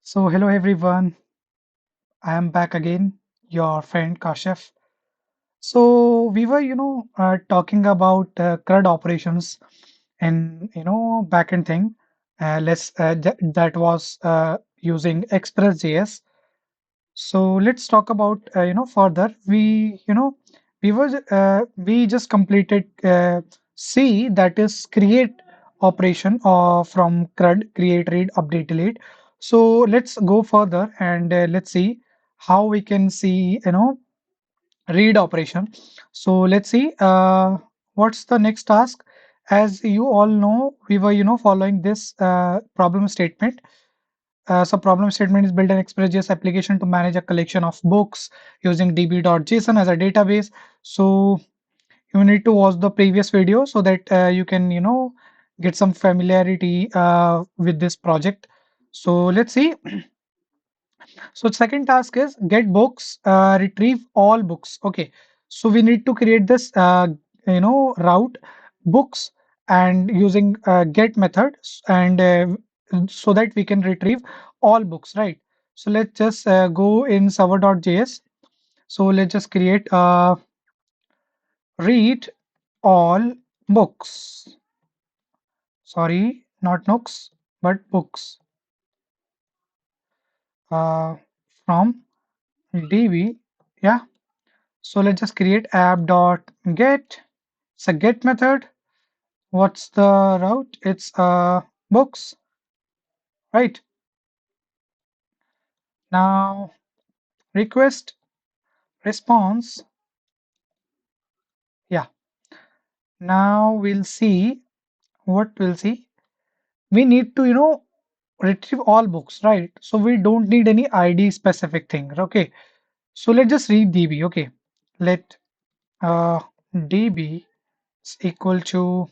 So, hello everyone. I am back again, your friend Kashif. So, we were, talking about CRUD operations and, backend thing. That was using express.js. So let's talk about further. We just completed C, that is create operation from CRUD, create, read, update, delete. So let's go further and let's see how we can see read operation. So let's see what's the next task. As you all know, we were following this problem statement. So problem statement is build an express.js application to manage a collection of books using db.json as a database. So you need to watch the previous video so that you can get some familiarity with this project. So let's see. So second task is get books, retrieve all books. Okay. So we need to create this route books and using get method and so that we can retrieve all books, right? So let's just go in server.js. So let's just create read all books. Sorry, not nooks, but books uh, from db. Yeah. So let's just create app.get. It's a get method. What's the route? It's books, right? Now request response. Yeah. Now we'll see what we'll see. We need to, retrieve all books, right? So we don't need any ID specific thing. Okay. So let's just read DB. Okay. Let DB is equal to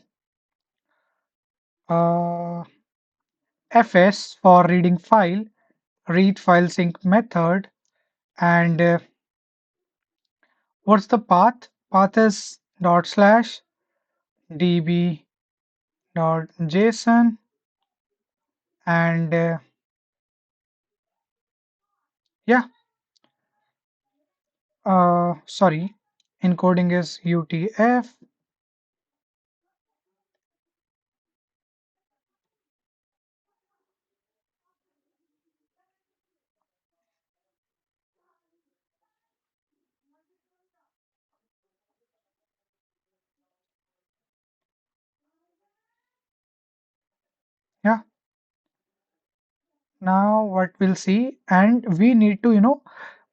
uh, FS for reading file, read file sync method, and what's the path? Path is dot slash db dot json and yeah, sorry, encoding is UTF. Yeah, now what we'll see, and we need to,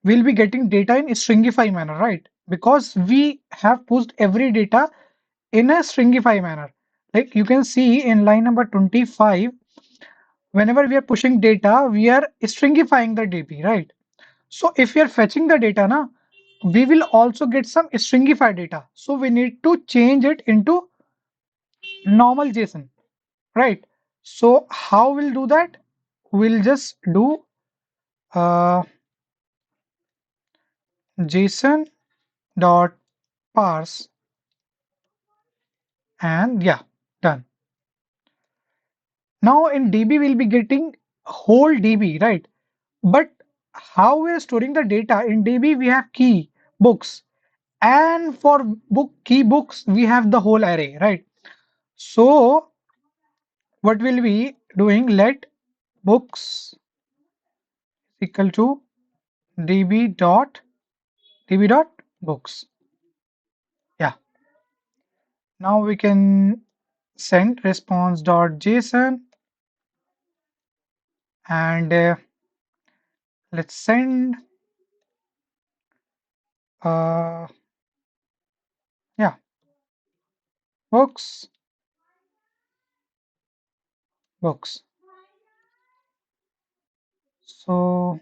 we'll be getting data in stringify manner, right? Because we have pushed every data in a stringify manner. Like you can see in line number 25, whenever we are pushing data, we are stringifying the DB, right? So if we are fetching the data, na, we will also get some stringified data. So we need to change it into normal JSON, right? So how we'll do that? We'll just do JSON dot parse and yeah, done. Now in DB we'll be getting whole DB, right? But how we're storing the data in DB, we have key books, and for book key books we have the whole array, right? So what we'll be doing, let books equal to db dot books. Yeah. Now we can send response dot json and let's send uh yeah, books, books. So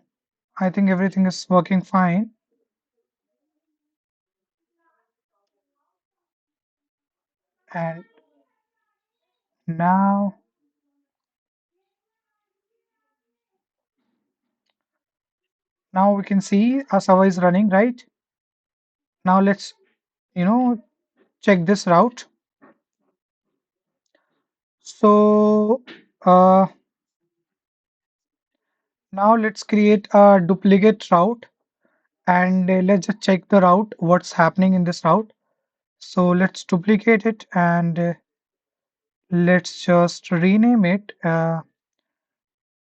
I think everything is working fine. And now we can see our server is running, right? Now let's you know check this route. So Now let's create a duplicate route and let's just check the route, what's happening in this route. So let's duplicate it and let's just rename it.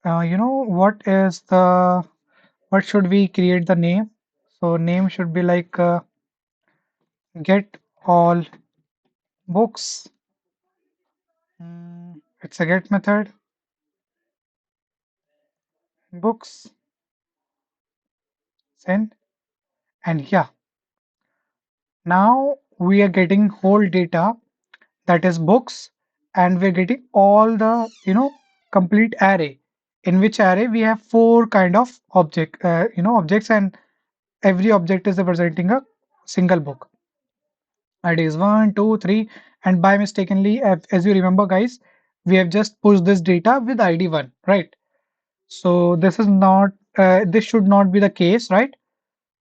What is what should we create the name? So name should be like get all books. It's a get method, books, send, and yeah, now we are getting whole data, that is books, and we're getting all the complete array, in which array we have four kind of objects, and every object is representing a single book. ID is 1, 2, 3, and by mistakenly, as you remember guys, we have just pushed this data with ID 1, right? So this is not this should not be the case, right?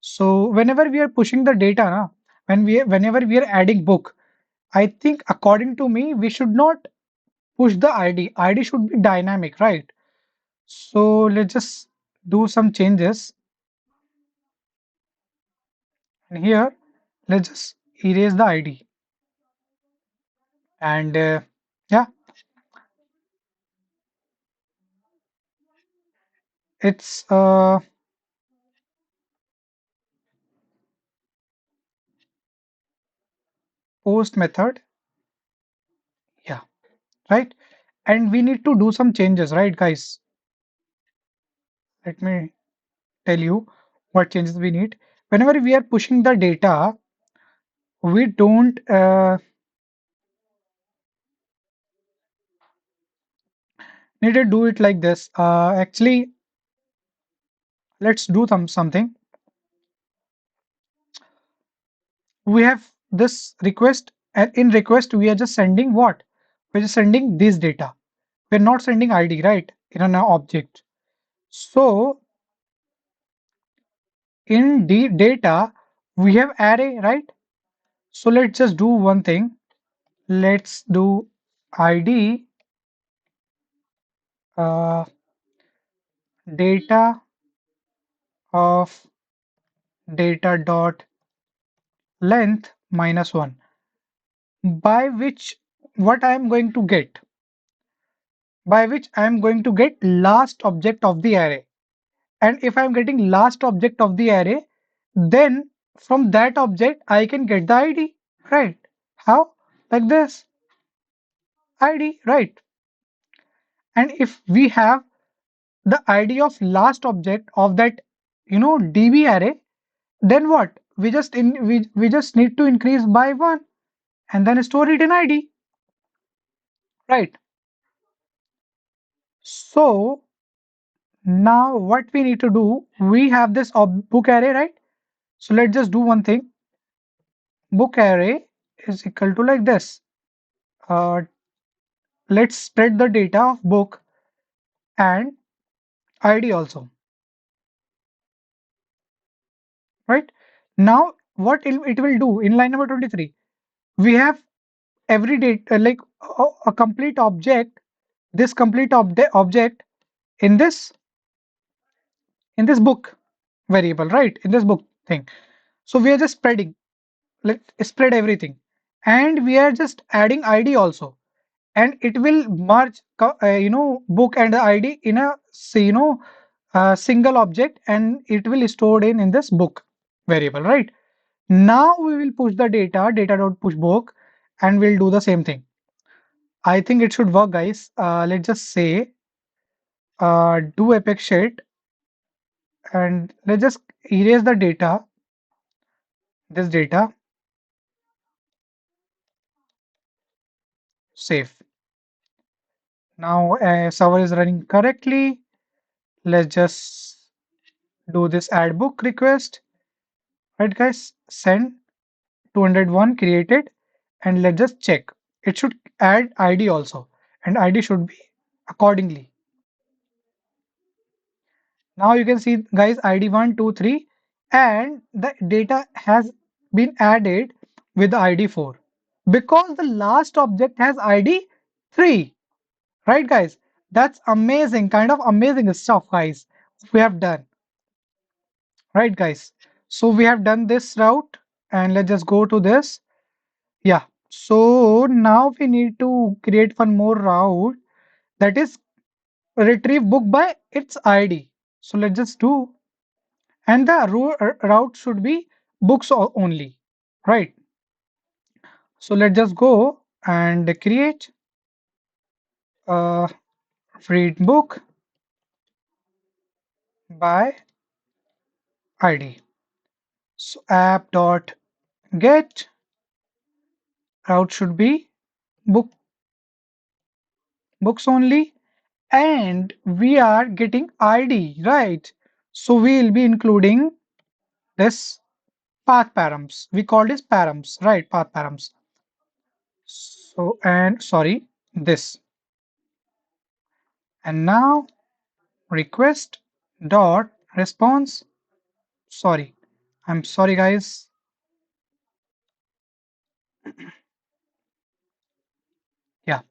So whenever we are pushing the data, na, whenever we are adding book, I think according to me, we should not push the ID. ID should be dynamic, right? So let's just do some changes. And here, let's just erase the ID. And yeah, it's post method. Yeah, right. And we need to do some changes, right, guys? Let me tell you what changes we need. Whenever we are pushing the data, we don't need to do it like this. Actually, let's do something. We have this request, and in request we are just sending what? We're just sending this data. We're not sending ID, right? In an object. So in the data we have array, right? So let's just do one thing. Let's do ID uh, data of data dot length minus 1, by which what I am going to get, by which I am going to get last object of the array. And if I'm getting last object of the array, then from that object I can get the ID, right? How? Like this, ID, right? And if we have the ID of last object of that DB array, then what? We just need to increase by 1 and then store it in ID, right? So now what we need to do, we have this book array, right? So let's just do one thing. Book array is equal to like this. Uh, let's spread the data of book and ID also, right? Now what it will do in line number 23, we have every data like a complete object, this complete object in this book variable, right? In this book thing. So we are just spreading, let's spread everything, and we are just adding ID also, and it will merge book and the ID in a single object, and it will stored in this book variable, right? Now we will push the data dot push book, and we'll do the same thing. I think it should work, guys. Let's just say do apex sheet, and let's just erase the data, this data, save. Now server is running correctly. Let's just do this add book request, right guys? Send 201 created, and let's just check. It should add ID also, and ID should be accordingly. Now you can see guys, ID 1, 2, 3, and the data has been added with the ID 4 because the last object has ID 3, right guys? That's amazing, kind of amazing stuff, guys. we have done, right, guys? So we have done this route, and let's just go to this. Yeah. So now we need to create one more route, that is retrieve book by its ID. So let's just do, and the route should be books only, right? So let's just go and create a read book by ID. So app dot get route should be books only, and we are getting ID, right? So we will be including this path params. We call this params, right? Path params. So, and sorry, this. And now request dot response. Sorry, I'm sorry, guys. Yeah.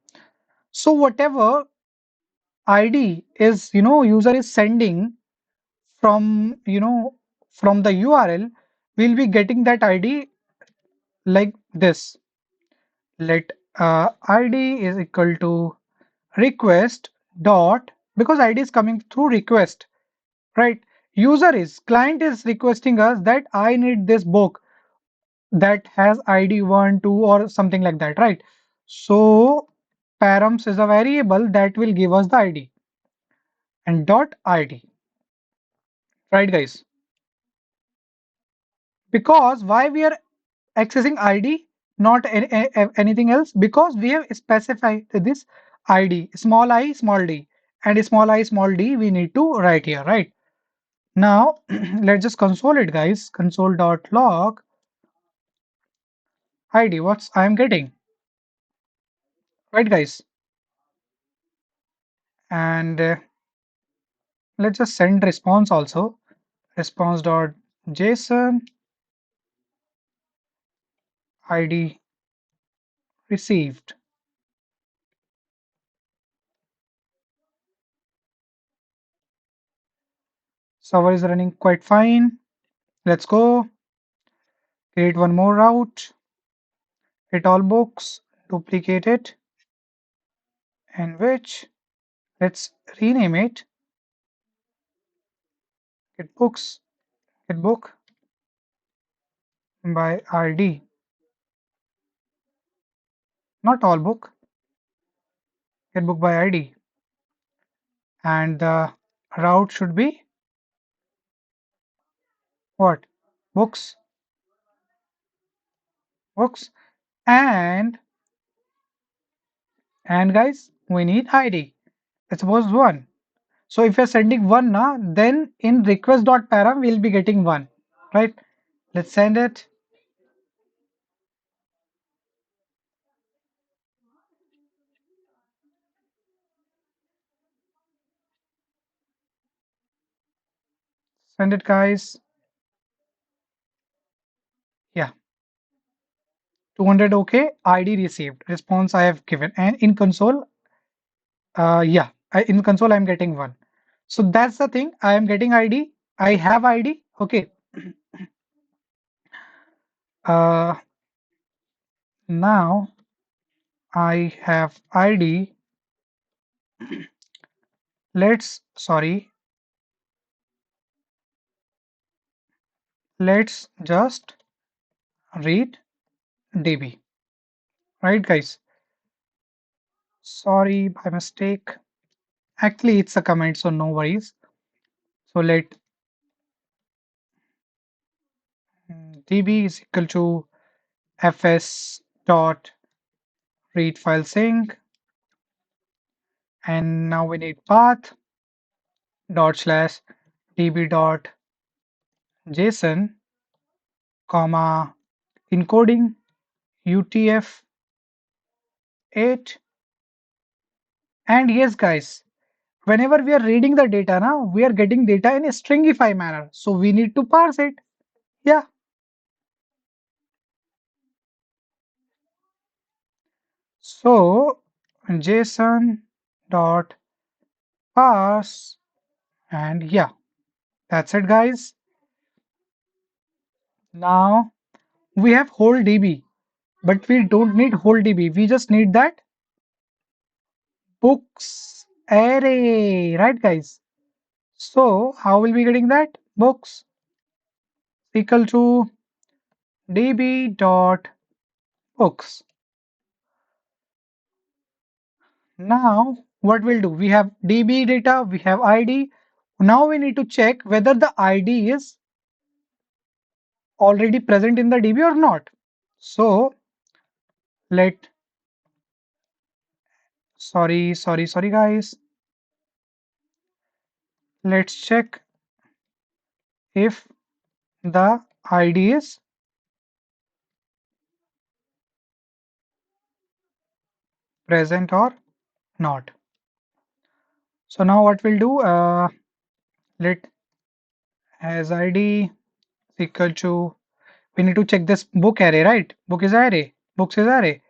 So whatever ID is, user is sending from, from the URL, we'll be getting that ID like this. Let ID is equal to request dot, because ID is coming through request, right? User is client is requesting us that I need this book that has ID 1 2 or something like that, right? So params is a variable that will give us the ID, and dot ID, right, guys? Because why we are accessing ID, not anything else, because we have specified this ID small d, and small d we need to write here, right? Now let's just console it, guys. Console.log ID, what's I'm getting, right, guys? And let's just send response also. Response.json ID received. Server is running quite fine. Let's go create one more route. Hit all books, duplicate it, and which, let's rename it. Get books, get book by ID, not all book, get book by ID, and the route should be what? Books, books, and guys, we need ID. Let's suppose one. So if you're sending one now, then in request.param we'll be getting one, right? Let's send it. Send it, guys. Yeah, 200 okay. ID received. Response I have given, and in console, yeah, in console I'm getting one. So that's the thing. I am getting ID. I have ID. Okay. Uh, Now I have ID. Sorry. Let's just read DB. Right, guys? Sorry, by mistake. Actually, it's a comment, so no worries. So let DB is equal to fs dot read file sync, and now we need path dot slash db dot json comma encoding utf-8. And yes, guys, whenever we are reading the data now, we are getting data in a stringify manner, so we need to parse it. Yeah. So json dot parse, and yeah, That's it, guys. Now we have whole DB, but we don't need whole DB. We just need that books array, right, guys? So how will we getting that? Books equal to DB dot books. Now what we'll do? We have DB data, we have ID. Now we need to check whether the ID is already present in the DB or not. So let sorry guys. Let's check if the ID is present or not. So now what we'll do? Let as ID equal to, we need to check this book array, right? Book is array. Books is array.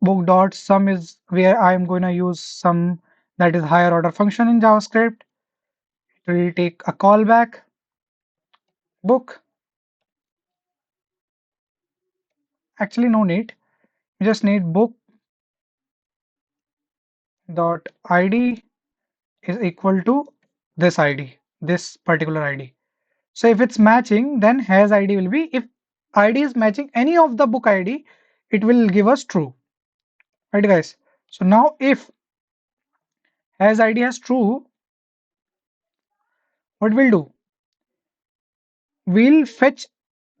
Book dot sum is where I'm going to use some that is higher order function in JavaScript. It will take a callback book. Actually, no need. You just need book dot ID is equal to this ID, this particular ID. So if it's matching, then has ID will be, if ID is matching any of the book ID, it will give us true. Right, guys? So now if has ID has true, what we'll do? We'll fetch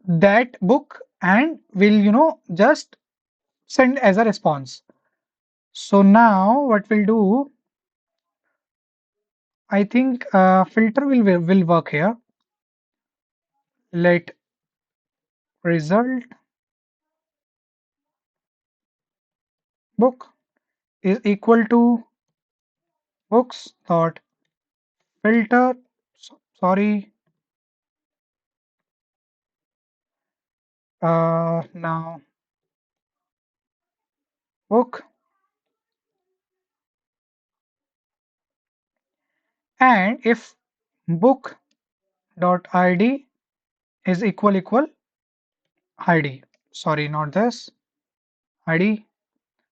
that book and we'll, just send as a response. So now what we'll do, I think filter will work here. Let result book is equal to books dot filter. Sorry. Now book, and if book dot id is equal id, sorry, not this id.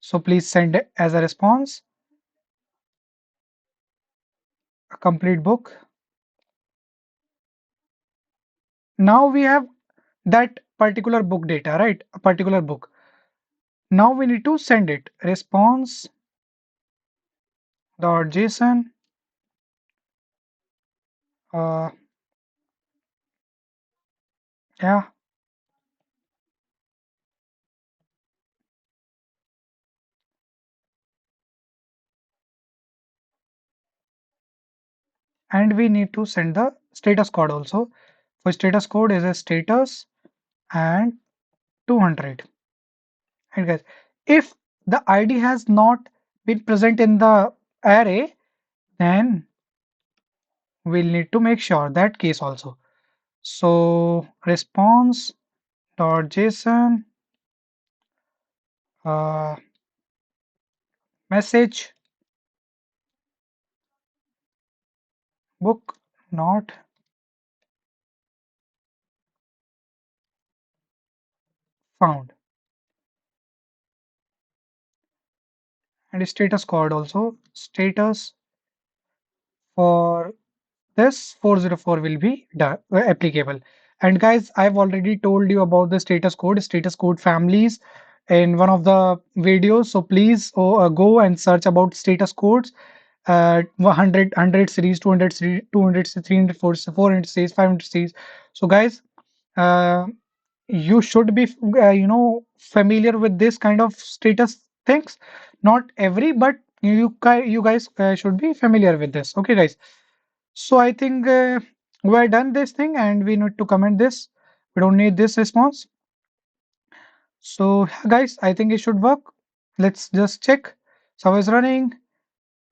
So please send it as a response a complete book. Now we have that particular book data, right? A particular book. Now we need to send it response dot json, uh, yeah, and we need to send the status code also. For status code is a status and 200. And guys, if the id has not been present in the array, then we'll need to make sure that case also. So response dot json, uh, message book not found, and status code also, status for this 404 will be applicable. And guys, I've already told you about the status code families in one of the videos, so please go and search about status codes, 100 series, 200 series, 200 series, 300, 400 series, 500 series. So guys, uh, you should be familiar with this kind of status things. Not every, but you guys should be familiar with this. Okay, guys. So I think we're done this thing and we need to comment this. We don't need this response. So guys, I think it should work. Let's just check. So it's running.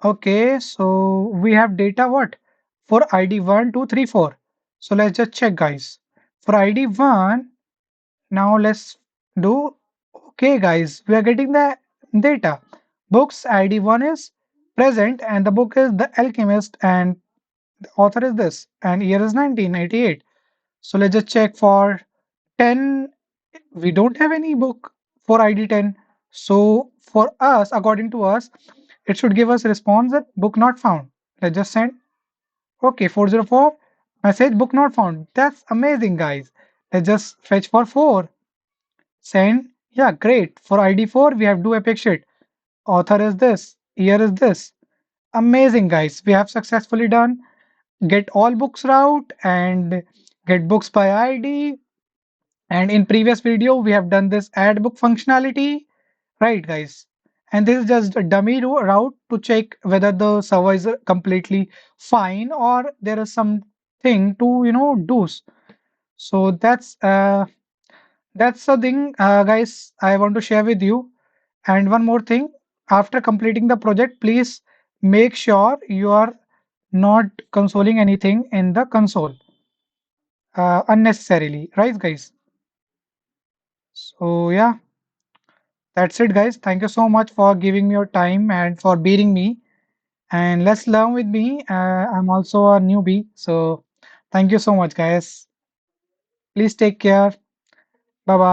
Okay, so we have data what? For ID 1, 2, 3, 4. So let's just check, guys. For ID 1, now let's do. Okay, guys, we are getting the data. Books ID 1 is present and the book is The Alchemist, and The author is this, and year is 1988. So let's just check for 10. We don't have any book for ID 10. So for us, according to us, it should give us response that book not found. Let's just send. Okay, 404 message book not found. That's amazing, guys. Let's just fetch for 4. Send. Yeah, great. For ID 4, we have do epic shit. Author is this. Year is this. Amazing, guys. We have successfully done get all books route and get books by ID. And in previous video, we have done this add book functionality, right, guys? And this is just a dummy route to check whether the server is completely fine or there is something to do. So that's the thing, guys. I want to share with you. And one more thing, after completing the project, please make sure you are not consoling anything in the console unnecessarily, right, guys? So yeah, that's it, guys. Thank you so much for giving me your time and for beating me. And let's learn with me. I'm also a newbie, so thank you so much, guys. Please take care. Bye bye.